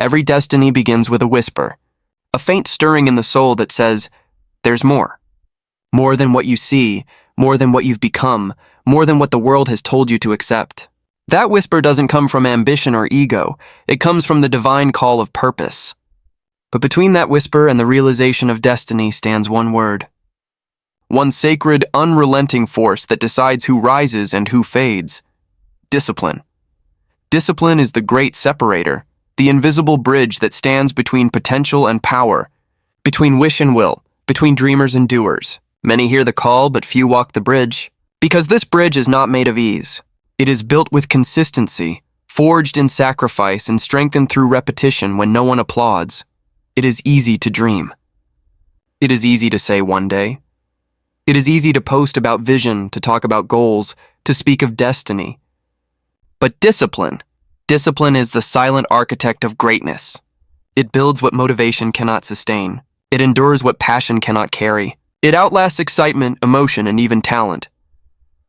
Every destiny begins with a whisper, a faint stirring in the soul that says, there's more. More than what you see, more than what you've become, more than what the world has told you to accept. That whisper doesn't come from ambition or ego. It comes from the divine call of purpose. But between that whisper and the realization of destiny stands one word. One sacred, unrelenting force that decides who rises and who fades. Discipline. Discipline is the great separator, the invisible bridge that stands between potential and power, between wish and will, between dreamers and doers. Many hear the call, but few walk the bridge. Because this bridge is not made of ease. It is built with consistency, forged in sacrifice and strengthened through repetition when no one applauds. It is easy to dream. It is easy to say one day. It is easy to post about vision, to talk about goals, to speak of destiny. But discipline is the silent architect of greatness. It builds what motivation cannot sustain. It endures what passion cannot carry. It outlasts excitement, emotion, and even talent.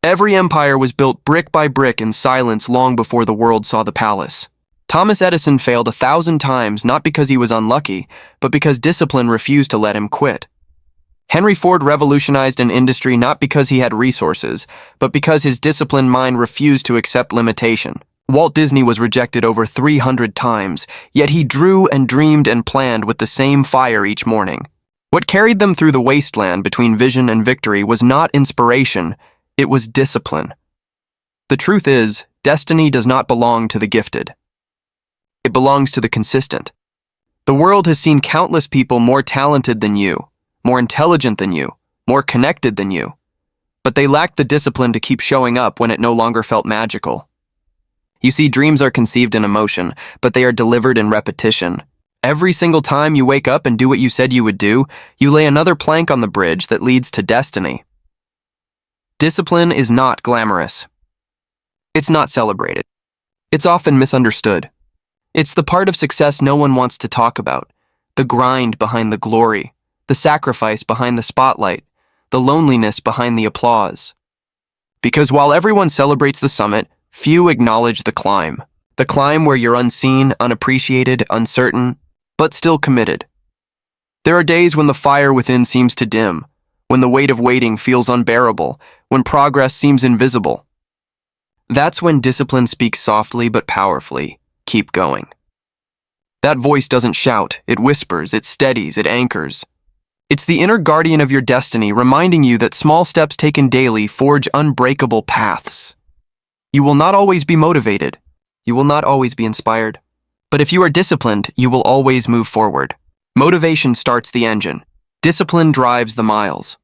Every empire was built brick by brick in silence long before the world saw the palace. Thomas Edison failed 1,000 times not because he was unlucky, but because discipline refused to let him quit. Henry Ford revolutionized an industry not because he had resources, but because his disciplined mind refused to accept limitation. Walt Disney was rejected over 300 times, yet he drew and dreamed and planned with the same fire each morning. What carried them through the wasteland between vision and victory was not inspiration, it was discipline. The truth is, destiny does not belong to the gifted. It belongs to the consistent. The world has seen countless people more talented than you, more intelligent than you, more connected than you. But they lacked the discipline to keep showing up when it no longer felt magical. You see, dreams are conceived in emotion, but they are delivered in repetition. Every single time you wake up and do what you said you would do, you lay another plank on the bridge that leads to destiny. Discipline is not glamorous. It's not celebrated. It's often misunderstood. It's the part of success no one wants to talk about. The grind behind the glory, the sacrifice behind the spotlight, the loneliness behind the applause. Because while everyone celebrates the summit, few acknowledge the climb. The climb where you're unseen, unappreciated, uncertain, but still committed. There are days when the fire within seems to dim, when the weight of waiting feels unbearable, when progress seems invisible. That's when discipline speaks softly but powerfully. Keep going. That voice doesn't shout, it whispers, it steadies, it anchors. It's the inner guardian of your destiny, reminding you that small steps taken daily forge unbreakable paths. You will not always be motivated. You will not always be inspired. But if you are disciplined, you will always move forward. Motivation starts the engine. Discipline drives the miles.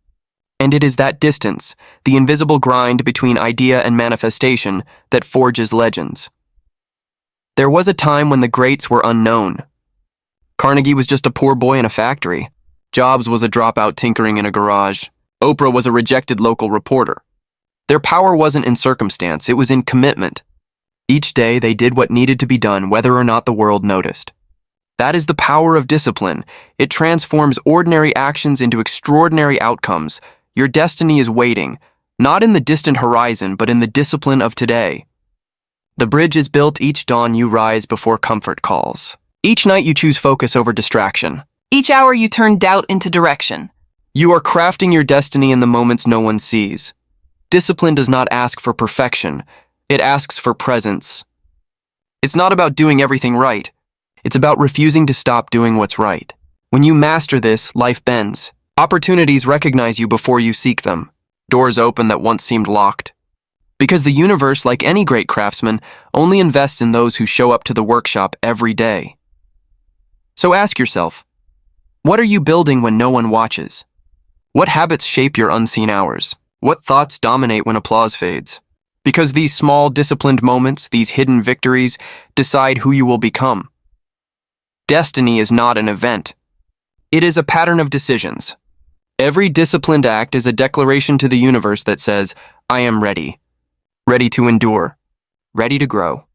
And it is that distance, the invisible grind between idea and manifestation, that forges legends. There was a time when the greats were unknown. Carnegie was just a poor boy in a factory. Jobs was a dropout tinkering in a garage. Oprah was a rejected local reporter. Their power wasn't in circumstance, it was in commitment. Each day they did what needed to be done whether or not the world noticed. That is the power of discipline. It transforms ordinary actions into extraordinary outcomes. Your destiny is waiting, not in the distant horizon, but in the discipline of today. The bridge is built each dawn you rise before comfort calls. Each night you choose focus over distraction. Each hour you turn doubt into direction. You are crafting your destiny in the moments no one sees. Discipline does not ask for perfection. It asks for presence. It's not about doing everything right. It's about refusing to stop doing what's right. When you master this, life bends. Opportunities recognize you before you seek them. Doors open that once seemed locked. Because the universe, like any great craftsman, only invests in those who show up to the workshop every day. So ask yourself, what are you building when no one watches? What habits shape your unseen hours? What thoughts dominate when applause fades? Because these small, disciplined moments, these hidden victories, decide who you will become. Destiny is not an event. It is a pattern of decisions. Every disciplined act is a declaration to the universe that says, I am ready. Ready to endure. Ready to grow.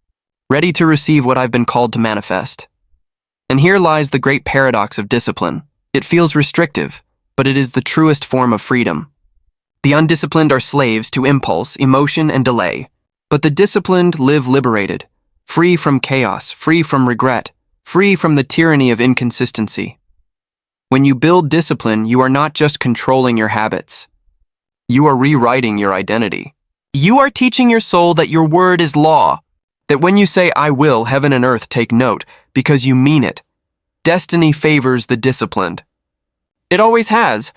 Ready to receive what I've been called to manifest. And here lies the great paradox of discipline. It feels restrictive, but it is the truest form of freedom. The undisciplined are slaves to impulse, emotion, and delay. But the disciplined live liberated, free from chaos, free from regret, free from the tyranny of inconsistency. When you build discipline, you are not just controlling your habits. You are rewriting your identity. You are teaching your soul that your word is law, that when you say, "I will," heaven and earth take note because you mean it. Destiny favors the disciplined. It always has.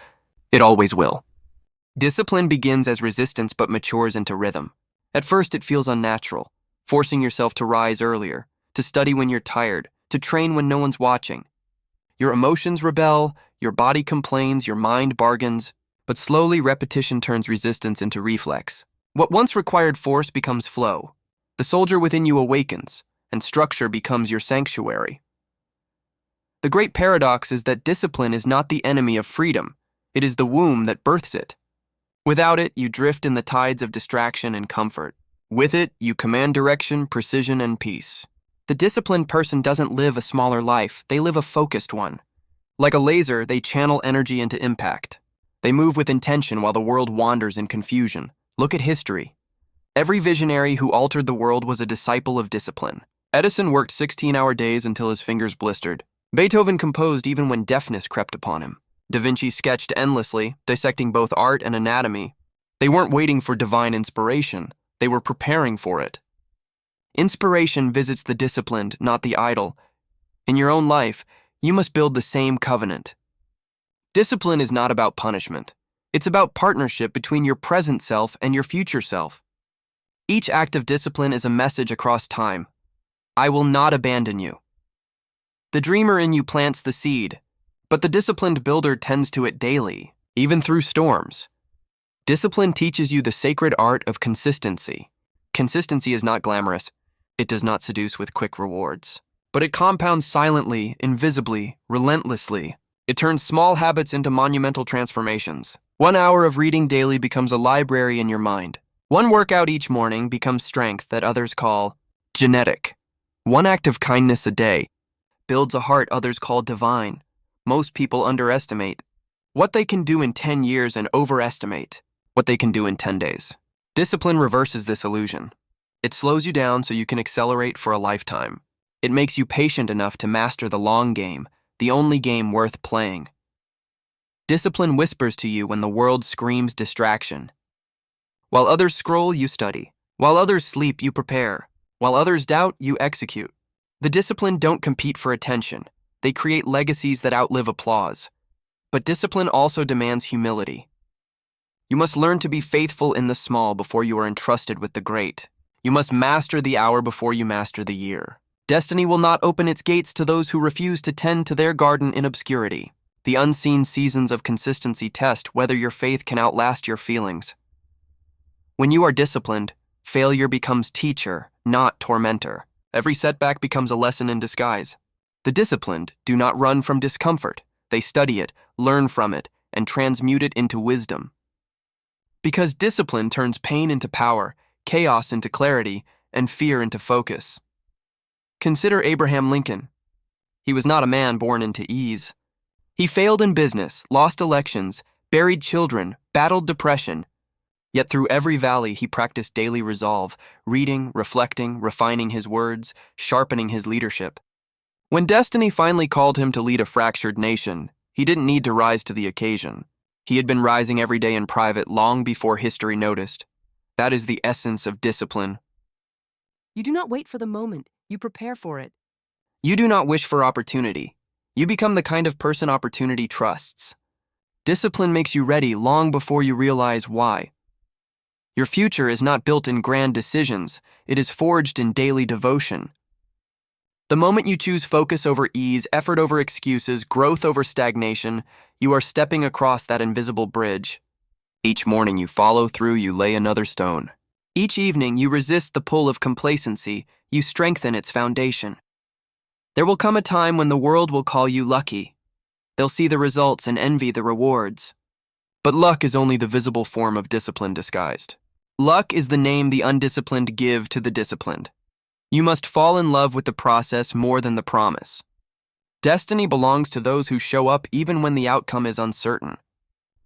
It always will. Discipline begins as resistance but matures into rhythm. At first, it feels unnatural, forcing yourself to rise earlier, to study when you're tired, to train when no one's watching. Your emotions rebel, your body complains, your mind bargains, but slowly repetition turns resistance into reflex. What once required force becomes flow. The soldier within you awakens, and structure becomes your sanctuary. The great paradox is that discipline is not the enemy of freedom. It is the womb that births it. Without it, you drift in the tides of distraction and comfort. With it, you command direction, precision, and peace. The disciplined person doesn't live a smaller life, they live a focused one. Like a laser, they channel energy into impact. They move with intention while the world wanders in confusion. Look at history. Every visionary who altered the world was a disciple of discipline. Edison worked 16-hour days until his fingers blistered. Beethoven composed even when deafness crept upon him. Da Vinci sketched endlessly, dissecting both art and anatomy. They weren't waiting for divine inspiration. They were preparing for it. Inspiration visits the disciplined, not the idle. In your own life, you must build the same covenant. Discipline is not about punishment. It's about partnership between your present self and your future self. Each act of discipline is a message across time. I will not abandon you. The dreamer in you plants the seed, but the disciplined builder tends to it daily, even through storms. Discipline teaches you the sacred art of consistency. Consistency is not glamorous. It does not seduce with quick rewards. But it compounds silently, invisibly, relentlessly. It turns small habits into monumental transformations. 1 hour of reading daily becomes a library in your mind. 1 workout each morning becomes strength that others call genetic. 1 act of kindness a day builds a heart others call divine. Most people underestimate what they can do in 10 years and overestimate what they can do in 10 days. Discipline reverses this illusion. It slows you down so you can accelerate for a lifetime. It makes you patient enough to master the long game, the only game worth playing. Discipline whispers to you when the world screams distraction. While others scroll, you study. While others sleep, you prepare. While others doubt, you execute. The disciplined don't compete for attention. They create legacies that outlive applause. But discipline also demands humility. You must learn to be faithful in the small before you are entrusted with the great. You must master the hour before you master the year. Destiny will not open its gates to those who refuse to tend to their garden in obscurity. The unseen seasons of consistency test whether your faith can outlast your feelings. When you are disciplined, failure becomes teacher, not tormentor. Every setback becomes a lesson in disguise. The disciplined do not run from discomfort. They study it, learn from it, and transmute it into wisdom. Because discipline turns pain into power, chaos into clarity, and fear into focus. Consider Abraham Lincoln. He was not a man born into ease. He failed in business, lost elections, buried children, battled depression. Yet through every valley he practiced daily resolve, reading, reflecting, refining his words, sharpening his leadership. When destiny finally called him to lead a fractured nation, he didn't need to rise to the occasion. He had been rising every day in private long before history noticed. That is the essence of discipline. You do not wait for the moment, you prepare for it. You do not wish for opportunity. You become the kind of person opportunity trusts. Discipline makes you ready long before you realize why. Your future is not built in grand decisions, it is forged in daily devotion. The moment you choose focus over ease, effort over excuses, growth over stagnation, you are stepping across that invisible bridge. Each morning you follow through, you lay another stone. Each evening you resist the pull of complacency, you strengthen its foundation. There will come a time when the world will call you lucky. They'll see the results and envy the rewards. But luck is only the visible form of discipline disguised. Luck is the name the undisciplined give to the disciplined. You must fall in love with the process more than the promise. Destiny belongs to those who show up even when the outcome is uncertain.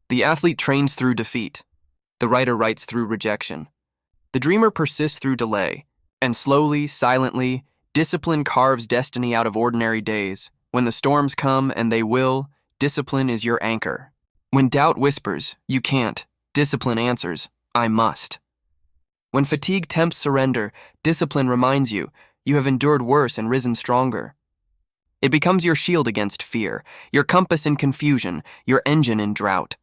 The athlete trains through defeat. The writer writes through rejection. The dreamer persists through delay. And slowly, silently, Discipline carves destiny out of ordinary days. When the storms come, and they will, discipline is your anchor. When doubt whispers, "You can't," discipline answers, "I must." When fatigue tempts surrender, discipline reminds you, you have endured worse and risen stronger. It becomes your shield against fear, your compass in confusion, your engine in drought.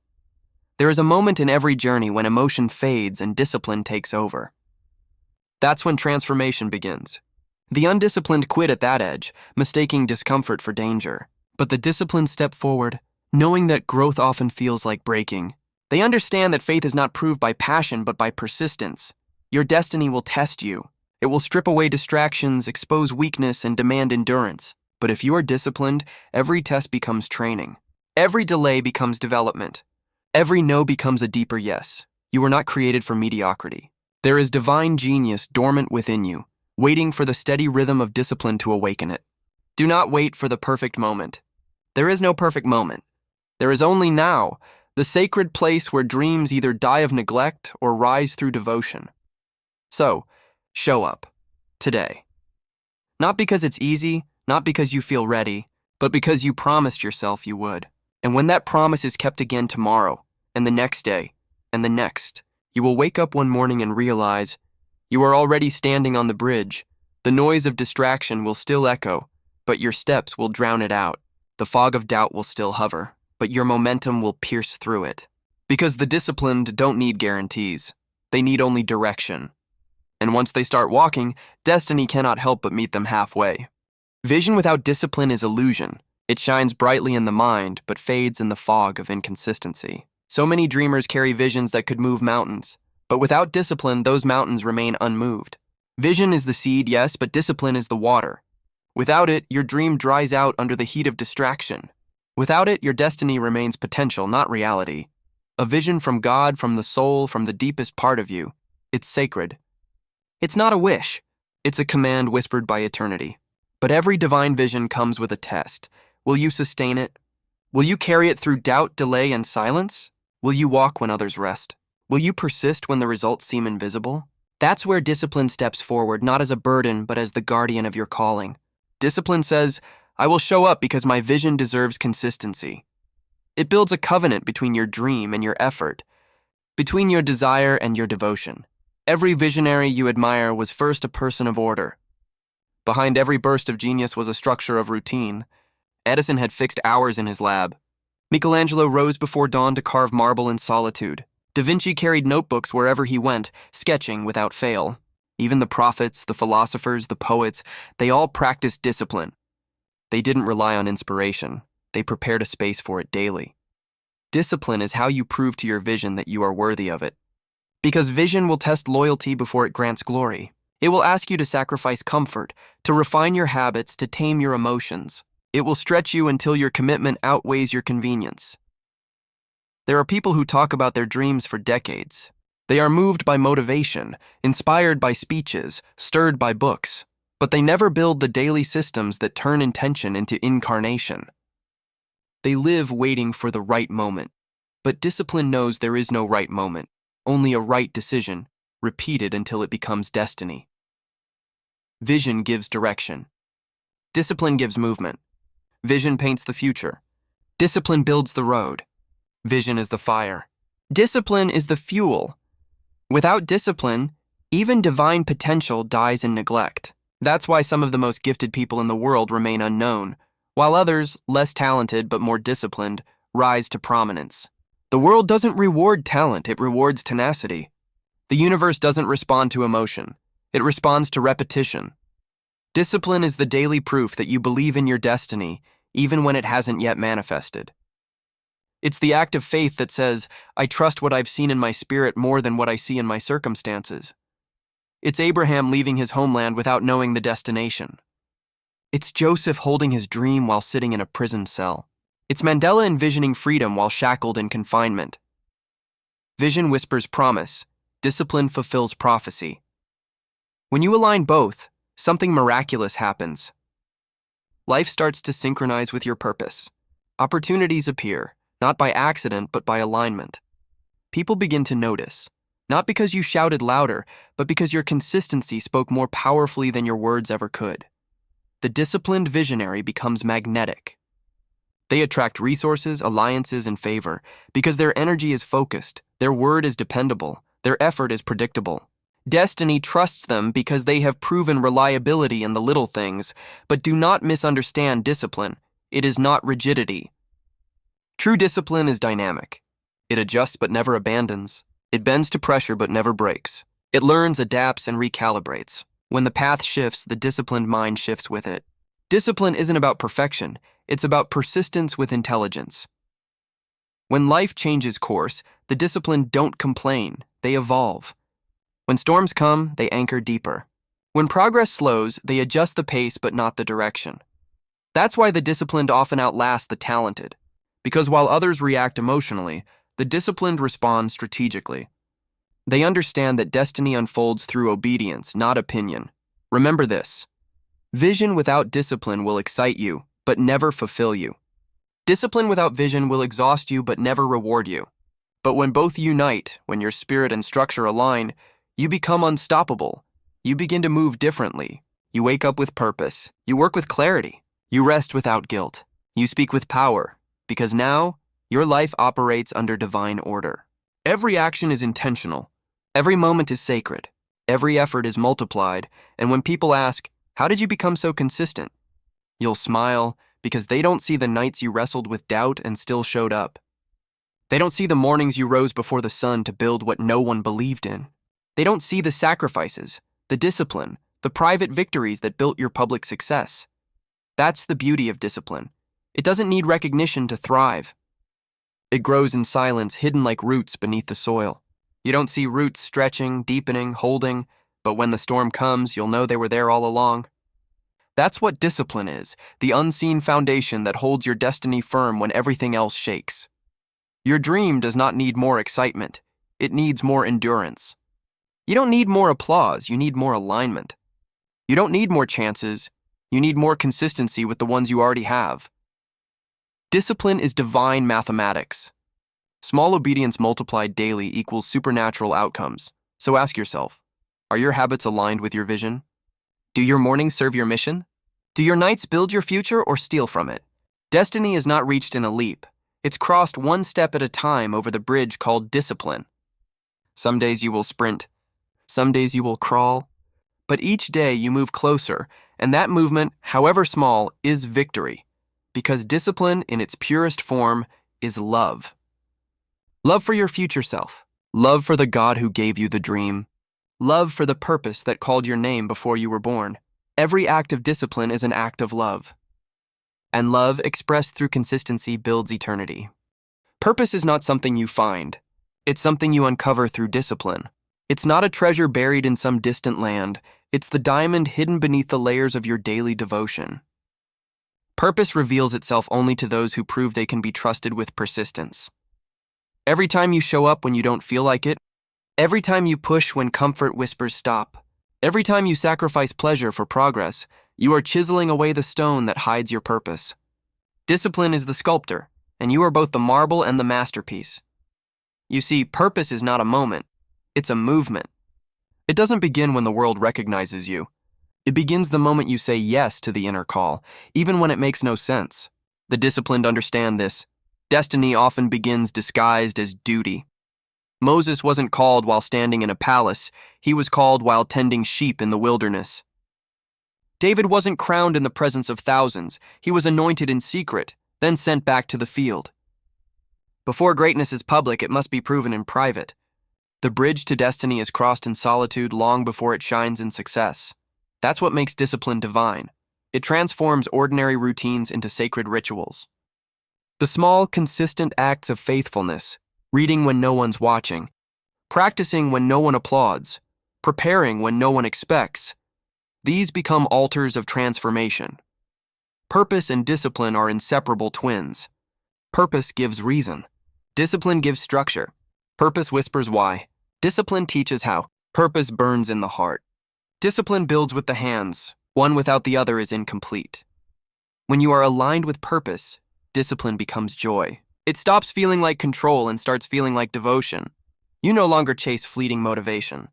There is a moment in every journey when emotion fades and discipline takes over. That's when transformation begins. The undisciplined quit at that edge, mistaking discomfort for danger. But the disciplined step forward, knowing that growth often feels like breaking. They understand that faith is not proved by passion but by persistence. Your destiny will test you. It will strip away distractions, expose weakness, and demand endurance. But if you are disciplined, every test becomes training. Every delay becomes development. Every no becomes a deeper yes. You were not created for mediocrity. There is divine genius dormant within you, waiting for the steady rhythm of discipline to awaken it. Do not wait for the perfect moment. There is no perfect moment. There is only now, the sacred place where dreams either die of neglect or rise through devotion. So, show up. Today. Not because it's easy, not because you feel ready, but because you promised yourself you would. And when that promise is kept again tomorrow, and the next day, and the next, you will wake up one morning and realize you are already standing on the bridge. The noise of distraction will still echo, but your steps will drown it out. The fog of doubt will still hover, but your momentum will pierce through it. Because the disciplined don't need guarantees. They need only direction. And once they start walking, destiny cannot help but meet them halfway. Vision without discipline is illusion. It shines brightly in the mind, but fades in the fog of inconsistency. So many dreamers carry visions that could move mountains, but without discipline, those mountains remain unmoved. Vision is the seed, yes, but discipline is the water. Without it, your dream dries out under the heat of distraction. Without it, your destiny remains potential, not reality. A vision from God, from the soul, from the deepest part of you. It's sacred. It's not a wish. It's a command whispered by eternity. But every divine vision comes with a test. Will you sustain it? Will you carry it through doubt, delay, and silence? Will you walk when others rest? Will you persist when the results seem invisible? That's where discipline steps forward, not as a burden, but as the guardian of your calling. Discipline says, I will show up because my vision deserves consistency. It builds a covenant between your dream and your effort, between your desire and your devotion. Every visionary you admire was first a person of order. Behind every burst of genius was a structure of routine. Edison had fixed hours in his lab. Michelangelo rose before dawn to carve marble in solitude. Da Vinci carried notebooks wherever he went, sketching without fail. Even the prophets, the philosophers, the poets, they all practiced discipline. They didn't rely on inspiration. They prepared a space for it daily. Discipline is how you prove to your vision that you are worthy of it. Because vision will test loyalty before it grants glory. It will ask you to sacrifice comfort, to refine your habits, to tame your emotions. It will stretch you until your commitment outweighs your convenience. There are people who talk about their dreams for decades. They are moved by motivation, inspired by speeches, stirred by books, but they never build the daily systems that turn intention into incarnation. They live waiting for the right moment, but discipline knows there is no right moment, only a right decision, repeated until it becomes destiny. Vision gives direction. Discipline gives movement. Vision paints the future. Discipline builds the road. Vision is the fire. Discipline is the fuel. Without discipline, even divine potential dies in neglect. That's why some of the most gifted people in the world remain unknown, while others, less talented but more disciplined, rise to prominence. The world doesn't reward talent, it rewards tenacity. The universe doesn't respond to emotion. It responds to repetition. Discipline is the daily proof that you believe in your destiny, even when it hasn't yet manifested. It's the act of faith that says, I trust what I've seen in my spirit more than what I see in my circumstances. It's Abraham leaving his homeland without knowing the destination. It's Joseph holding his dream while sitting in a prison cell. It's Mandela envisioning freedom while shackled in confinement. Vision whispers promise. Discipline fulfills prophecy. When you align both, something miraculous happens. Life starts to synchronize with your purpose. Opportunities appear, not by accident but by alignment. People begin to notice, not because you shouted louder, but because your consistency spoke more powerfully than your words ever could. the disciplined visionary becomes magnetic. They attract resources, alliances, and favor because their energy is focused, their word is dependable, their effort is predictable. Destiny trusts them because they have proven reliability in the little things, but do not misunderstand discipline. It is not rigidity. True discipline is dynamic. It adjusts but never abandons. It bends to pressure but never breaks. It learns, adapts, and recalibrates. When the path shifts, the disciplined mind shifts with it. Discipline isn't about perfection, it's about persistence with intelligence. When life changes course, the disciplined don't complain, they evolve. When storms come, they anchor deeper. When progress slows, they adjust the pace but not the direction. That's why the disciplined often outlast the talented. Because while others react emotionally, the disciplined respond strategically. They understand that destiny unfolds through obedience, not opinion. Remember this. Vision without discipline will excite you, but never fulfill you. Discipline without vision will exhaust you, but never reward you. But when both unite, when your spirit and structure align, you become unstoppable. You begin to move differently. You wake up with purpose. You work with clarity. You rest without guilt. You speak with power, because now your life operates under divine order. Every action is intentional. Every moment is sacred. Every effort is multiplied. And when people ask, "How did you become so consistent?" you'll smile because they don't see the nights you wrestled with doubt and still showed up. They don't see the mornings you rose before the sun to build what no one believed in. They don't see the sacrifices, the discipline, the private victories that built your public success. That's the beauty of discipline. It doesn't need recognition to thrive. It grows in silence, hidden like roots beneath the soil. You don't see roots stretching, deepening, holding, but when the storm comes, you'll know they were there all along. That's what discipline is, the unseen foundation that holds your destiny firm when everything else shakes. Your dream does not need more excitement. It needs more endurance. You don't need more applause, you need more alignment. You don't need more chances, you need more consistency with the ones you already have. Discipline is divine mathematics. Small obedience multiplied daily equals supernatural outcomes. So ask yourself, are your habits aligned with your vision? Do your mornings serve your mission? Do your nights build your future or steal from it? Destiny is not reached in a leap. It's crossed one step at a time over the bridge called discipline. Some days you will sprint. Some days you will crawl. But each day you move closer, and that movement, however small, is victory. Because discipline in its purest form is love. Love for your future self. Love for the God who gave you the dream. Love for the purpose that called your name before you were born. Every act of discipline is an act of love. And love expressed through consistency builds eternity. Purpose is not something you find. It's something you uncover through discipline. It's not a treasure buried in some distant land. It's the diamond hidden beneath the layers of your daily devotion. Purpose reveals itself only to those who prove they can be trusted with persistence. Every time you show up when you don't feel like it, every time you push when comfort whispers stop, every time you sacrifice pleasure for progress, you are chiseling away the stone that hides your purpose. Discipline is the sculptor, and you are both the marble and the masterpiece. You see, purpose is not a moment, it's a movement. It doesn't begin when the world recognizes you. It begins the moment you say yes to the inner call, even when it makes no sense. The disciplined understand this. Destiny often begins disguised as duty. Moses wasn't called while standing in a palace. He was called while tending sheep in the wilderness. David wasn't crowned in the presence of thousands. He was anointed in secret, then sent back to the field. Before greatness is public, it must be proven in private. The bridge to destiny is crossed in solitude long before it shines in success. That's what makes discipline divine. It transforms ordinary routines into sacred rituals. The small, consistent acts of faithfulness, reading when no one's watching, practicing when no one applauds, preparing when no one expects, these become altars of transformation. Purpose and discipline are inseparable twins. Purpose gives reason. Discipline gives structure. Purpose whispers why. Discipline teaches how. Purpose burns in the heart. Discipline builds with the hands. One without the other is incomplete. When you are aligned with purpose, discipline becomes joy. It stops feeling like control and starts feeling like devotion. You no longer chase fleeting motivation.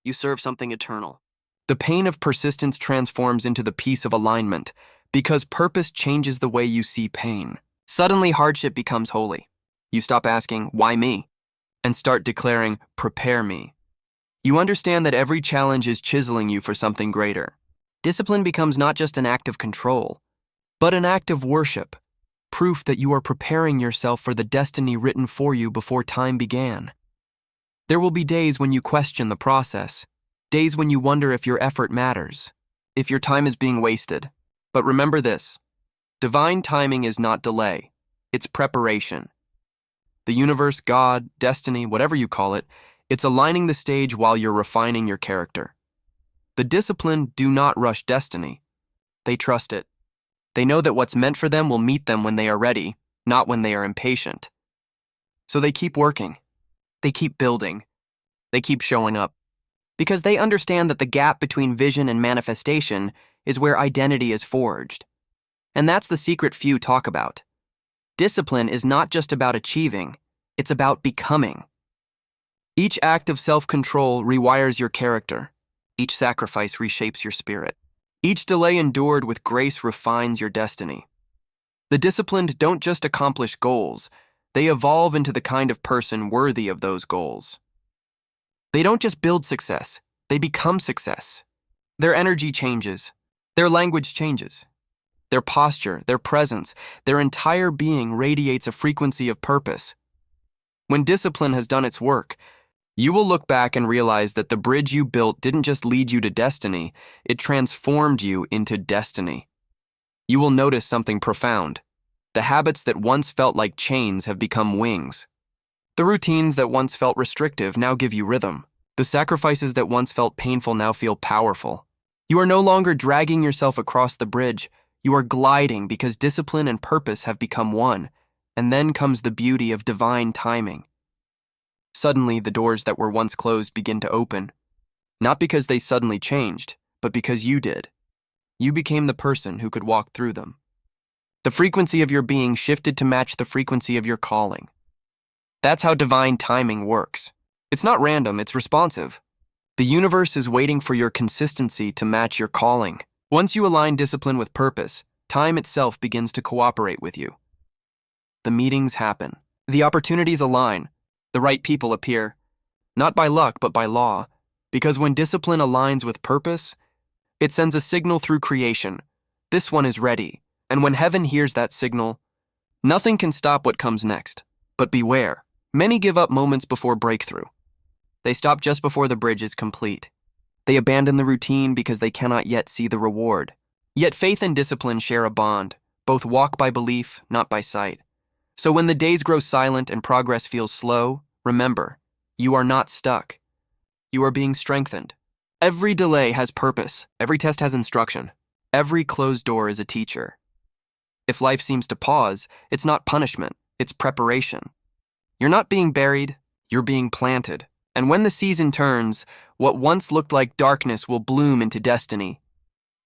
You serve something eternal. The pain of persistence transforms into the peace of alignment because purpose changes the way you see pain. Suddenly, hardship becomes holy. You stop asking, "Why me?" and start declaring, "Prepare me." You understand that every challenge is chiseling you for something greater. Discipline becomes not just an act of control, but an act of worship, proof that you are preparing yourself for the destiny written for you before time began. There will be days when you question the process, days when you wonder if your effort matters, if your time is being wasted. But remember this: divine timing is not delay, it's preparation. The universe, God, destiny, whatever you call it, it's aligning the stage while you're refining your character. The disciplined do not rush destiny. They trust it. They know that what's meant for them will meet them when they are ready, not when they are impatient. So they keep working. They keep building. They keep showing up. Because they understand that the gap between vision and manifestation is where identity is forged. And that's the secret few talk about. Discipline is not just about achieving, it's about becoming. Each act of self-control rewires your character. Each sacrifice reshapes your spirit. Each delay endured with grace refines your destiny. The disciplined don't just accomplish goals, they evolve into the kind of person worthy of those goals. They don't just build success, they become success. Their energy changes, their language changes. Their posture, their presence, their entire being radiates a frequency of purpose. When discipline has done its work, you will look back and realize that the bridge you built didn't just lead you to destiny, it transformed you into destiny. You will notice something profound. The habits that once felt like chains have become wings. The routines that once felt restrictive now give you rhythm. The sacrifices that once felt painful now feel powerful. You are no longer dragging yourself across the bridge. You are gliding because discipline and purpose have become one, and then comes the beauty of divine timing. Suddenly, the doors that were once closed begin to open, not because they suddenly changed, but because you did. You became the person who could walk through them. The frequency of your being shifted to match the frequency of your calling. That's how divine timing works. It's not random, it's responsive. The universe is waiting for your consistency to match your calling. Once you align discipline with purpose, time itself begins to cooperate with you. The meetings happen. The opportunities align. The right people appear. Not by luck, but by law. Because when discipline aligns with purpose, it sends a signal through creation. This one is ready. And when heaven hears that signal, nothing can stop what comes next. But beware. Many give up moments before breakthrough. They stop just before the bridge is complete. They abandon the routine because they cannot yet see the reward. Yet faith and discipline share a bond. Both walk by belief, not by sight. So when the days grow silent and progress feels slow, remember, you are not stuck. You are being strengthened. Every delay has purpose. Every test has instruction. Every closed door is a teacher. If life seems to pause, it's not punishment, it's preparation. You're not being buried, you're being planted. And when the season turns, what once looked like darkness will bloom into destiny.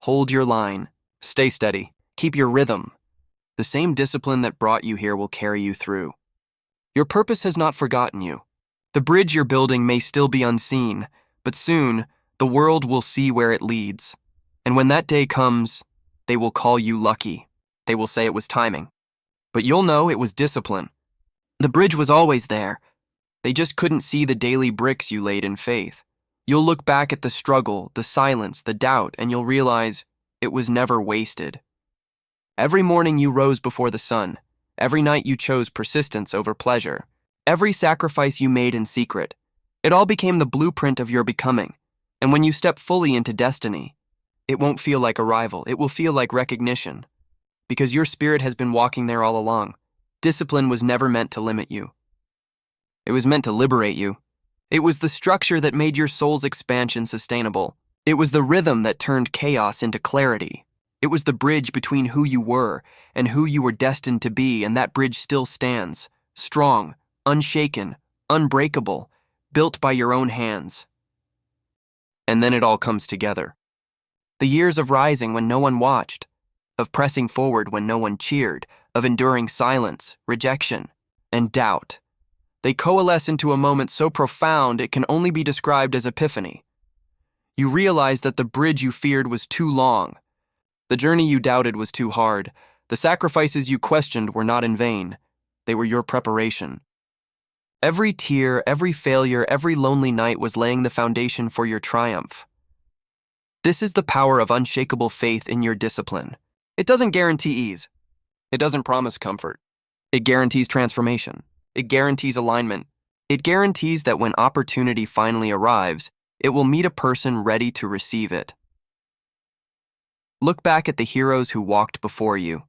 Hold your line. Stay steady. Keep your rhythm. The same discipline that brought you here will carry you through. Your purpose has not forgotten you. The bridge you're building may still be unseen, but soon, the world will see where it leads. And when that day comes, they will call you lucky. They will say it was timing. But you'll know it was discipline. The bridge was always there. They just couldn't see the daily bricks you laid in faith. You'll look back at the struggle, the silence, the doubt, and you'll realize it was never wasted. Every morning you rose before the sun. Every night you chose persistence over pleasure. Every sacrifice you made in secret. It all became the blueprint of your becoming. And when you step fully into destiny, it won't feel like arrival. It will feel like recognition. Because your spirit has been walking there all along. Discipline was never meant to limit you. It was meant to liberate you. It was the structure that made your soul's expansion sustainable. It was the rhythm that turned chaos into clarity. It was the bridge between who you were and who you were destined to be, and that bridge still stands, strong, unshaken, unbreakable, built by your own hands. And then it all comes together. The years of rising when no one watched, of pressing forward when no one cheered, of enduring silence, rejection, and doubt. They coalesce into a moment so profound it can only be described as epiphany. You realize that the bridge you feared was too long. The journey you doubted was too hard. The sacrifices you questioned were not in vain. They were your preparation. Every tear, every failure, every lonely night was laying the foundation for your triumph. This is the power of unshakable faith in your discipline. It doesn't guarantee ease. It doesn't promise comfort. It guarantees transformation. It guarantees alignment. It guarantees that when opportunity finally arrives, it will meet a person ready to receive it. Look back at the heroes who walked before you.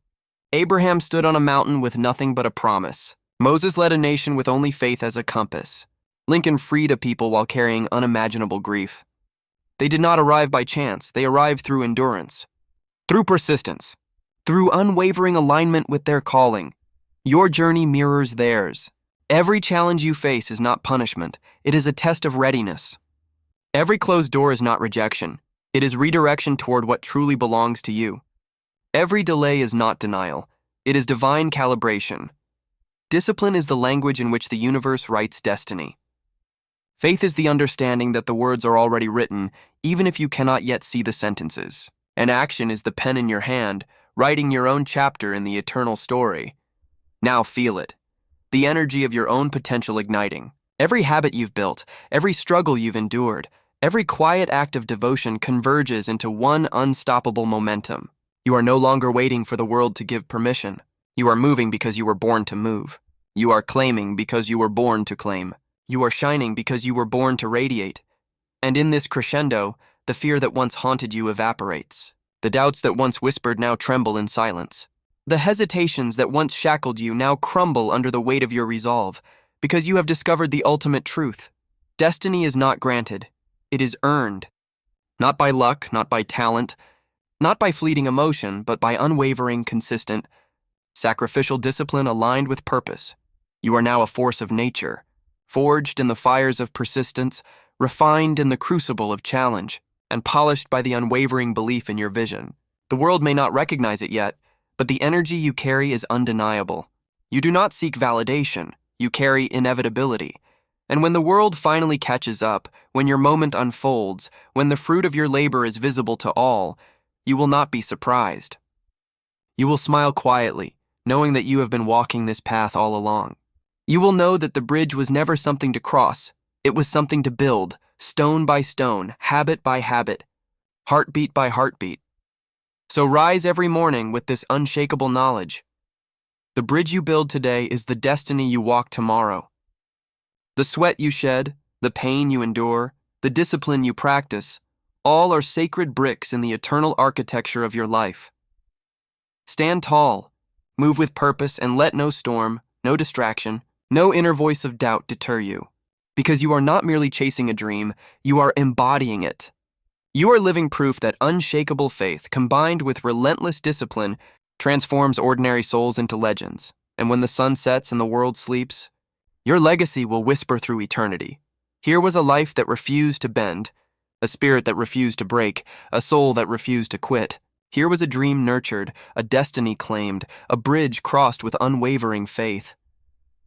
Abraham stood on a mountain with nothing but a promise. Moses led a nation with only faith as a compass. Lincoln freed a people while carrying unimaginable grief. They did not arrive by chance. They arrived through endurance, through persistence, through unwavering alignment with their calling. Your journey mirrors theirs. Every challenge you face is not punishment. It is a test of readiness. Every closed door is not rejection. It is redirection toward what truly belongs to you. Every delay is not denial. It is divine calibration. Discipline is the language in which the universe writes destiny. Faith is the understanding that the words are already written, even if you cannot yet see the sentences. And action is the pen in your hand, writing your own chapter in the eternal story. Now feel it. The energy of your own potential igniting. Every habit you've built, every struggle you've endured, every quiet act of devotion converges into one unstoppable momentum. You are no longer waiting for the world to give permission. You are moving because you were born to move. You are claiming because you were born to claim. You are shining because you were born to radiate. And in this crescendo, the fear that once haunted you evaporates. The doubts that once whispered now tremble in silence. The hesitations that once shackled you now crumble under the weight of your resolve, because you have discovered the ultimate truth. Destiny is not granted. It is earned. Not by luck, not by talent, not by fleeting emotion, but by unwavering, consistent, sacrificial discipline aligned with purpose. You are now a force of nature, forged in the fires of persistence, refined in the crucible of challenge, and polished by the unwavering belief in your vision. The world may not recognize it yet, but the energy you carry is undeniable. You do not seek validation. You carry inevitability. And when the world finally catches up, when your moment unfolds, when the fruit of your labor is visible to all, you will not be surprised. You will smile quietly, knowing that you have been walking this path all along. You will know that the bridge was never something to cross. It was something to build, stone by stone, habit by habit, heartbeat by heartbeat. So rise every morning with this unshakable knowledge. The bridge you build today is the destiny you walk tomorrow. The sweat you shed, the pain you endure, the discipline you practice, all are sacred bricks in the eternal architecture of your life. Stand tall, move with purpose, and let no storm, no distraction, no inner voice of doubt deter you. Because you are not merely chasing a dream, you are embodying it. You are living proof that unshakable faith, combined with relentless discipline, transforms ordinary souls into legends. And when the sun sets and the world sleeps, your legacy will whisper through eternity. Here was a life that refused to bend, a spirit that refused to break, a soul that refused to quit. Here was a dream nurtured, a destiny claimed, a bridge crossed with unwavering faith.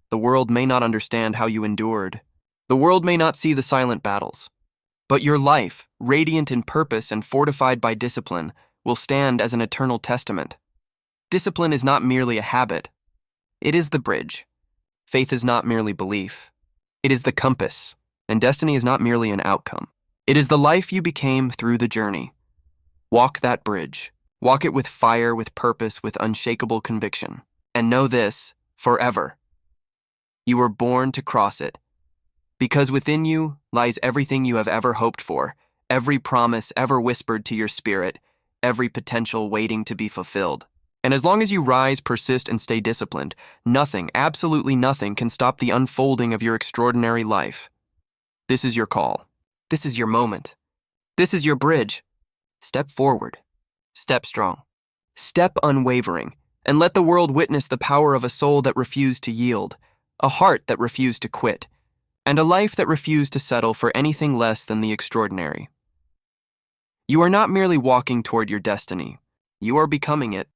The world may not understand how you endured. The world may not see the silent battles. But your life, radiant in purpose and fortified by discipline, will stand as an eternal testament. Discipline is not merely a habit. It is the bridge. Faith is not merely belief. It is the compass. And destiny is not merely an outcome. It is the life you became through the journey. Walk that bridge. Walk it with fire, with purpose, with unshakable conviction. And know this, forever. You were born to cross it. Because within you lies everything you have ever hoped for, every promise ever whispered to your spirit, every potential waiting to be fulfilled. And as long as you rise, persist, and stay disciplined, nothing, absolutely nothing, can stop the unfolding of your extraordinary life. This is your call. This is your moment. This is your bridge. Step forward. Step strong. Step unwavering. And let the world witness the power of a soul that refused to yield, a heart that refused to quit, and a life that refused to settle for anything less than the extraordinary. You are not merely walking toward your destiny. You are becoming it.